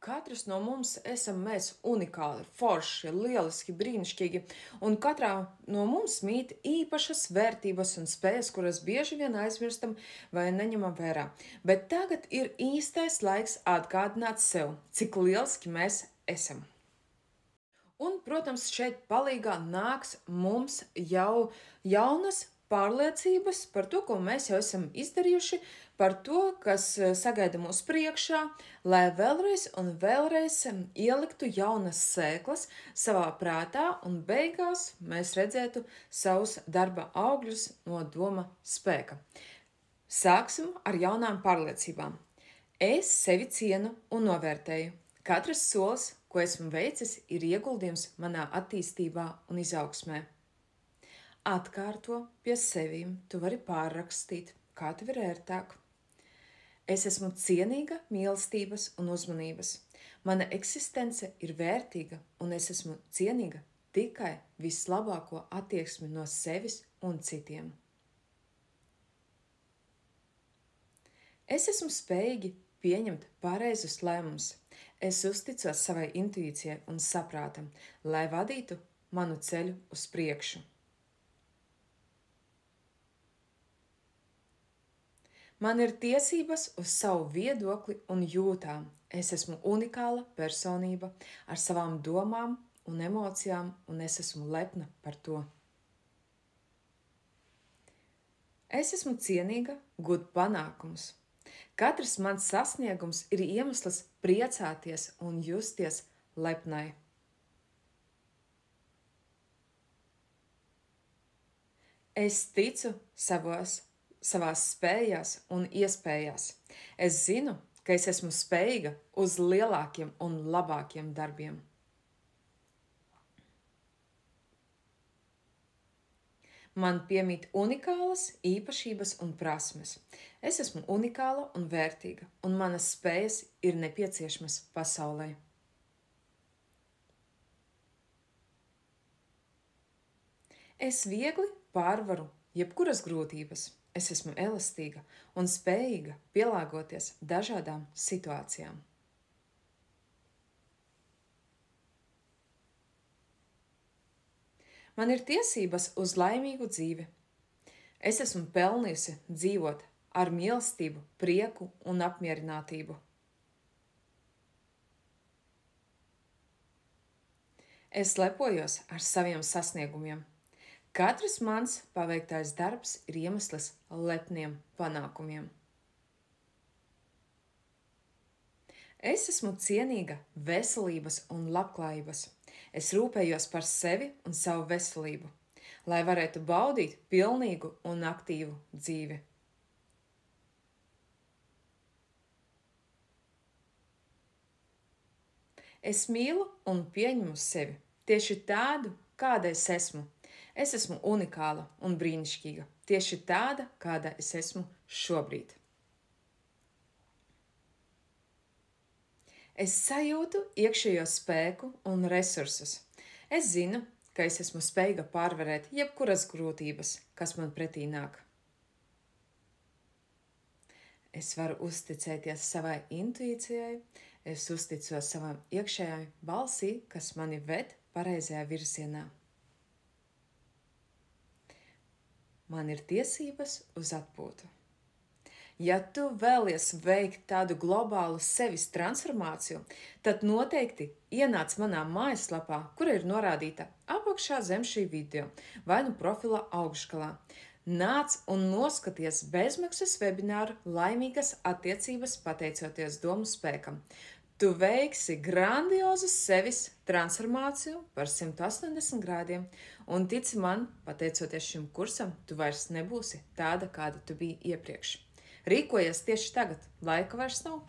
Katrs no mums esam mēs unikāli, forši, lieliski, brīnišķīgi, un katrā no mums mīt īpašas vērtības un spējas, kuras bieži vien aizmirstam vai neņemam vērā. Bet tagad ir īstais laiks atgādināt sev, cik lieliski mēs esam. Un, protams, šeit palīgā nāks mums jau jaunas pārliecības par to, ko mēs jau esam izdarījuši, par to, kas sagaida mūs priekšā, lai vēlreiz un vēlreiz ieliktu jaunas sēklas savā prātā un beigās mēs redzētu savus darba augļus no doma spēka. Sāksim ar jaunām pārliecībām. Es sevi cienu un novērtēju. Katrs solis, ko esmu veicis, ir ieguldījums manā attīstībā un izaugsmē. Atkārto pie sevīm, tu vari pārrakstīt, kā tev ir ērtāk. Es esmu cienīga mīlestības un uzmanības. Mana eksistence ir vērtīga, un es esmu cienīga tikai vislabāko attieksmi no sevis un citiem. Es esmu spējīgi pieņemt pareizus lēmumus. Es uzticos savai intuīcijai un saprātam, lai vadītu manu ceļu uz priekšu. Man ir tiesības uz savu viedokli un jūtām. Es esmu unikāla personība ar savām domām un emocijām, un es esmu lepna par to. Es esmu cienīga gūt panākumus. Katrs mans sasniegums ir iemesls priecāties un justies lepnai. Es ticu savās spējās un iespējās. Es zinu, ka es esmu spējīga uz lielākiem un labākiem darbiem. Man piemīt unikālas īpašības un prasmes. Es esmu unikāla un vērtīga, un manas spējas ir nepieciešamas pasaulē. Es viegli pārvaru jebkuras grūtības. Es esmu elastīga un spējīga pielāgoties dažādām situācijām. Man ir tiesības uz laimīgu dzīvi. Es esmu pelnījusi dzīvot ar mīlestību, prieku un apmierinātību. Es lepojos ar saviem sasniegumiem. Katrs mans paveiktais darbs ir iemesls lepniem panākumiem. Es esmu cienīga veselības un labklājības. Es rūpējos par sevi un savu veselību, lai varētu baudīt pilnīgu un aktīvu dzīvi. Es mīlu un pieņemu sevi tieši tādu, kāda es esmu. Es esmu unikāla un brīnišķīga, tieši tāda, kāda es esmu šobrīd. Es sajūtu iekšējo spēku un resursus. Es zinu, ka es esmu spējīga pārvarēt jebkuras grūtības, kas man pretī nāk. Es varu uzticēties savai intuīcijai, es uzticos savam iekšējai balsī, kas mani ved pareizajā virzienā. Man ir tiesības uz atpūtu. Ja tu vēlies veikt tādu globālu sevis transformāciju, tad noteikti ienāc manā mājaslapā, kura ir norādīta apakšā zem šī video vai nu profila augšgalā. Nāc un noskaties bezmaksas webināru Laimīgas attiecības pateicoties domu spēkam. Tu veiksi grandiozu sevis transformāciju par 180 grādiem, un tici man, pateicoties šim kursam, tu vairs nebūsi tāda, kāda tu biji iepriekš. Rīkojies tieši tagad, laika vairs nav.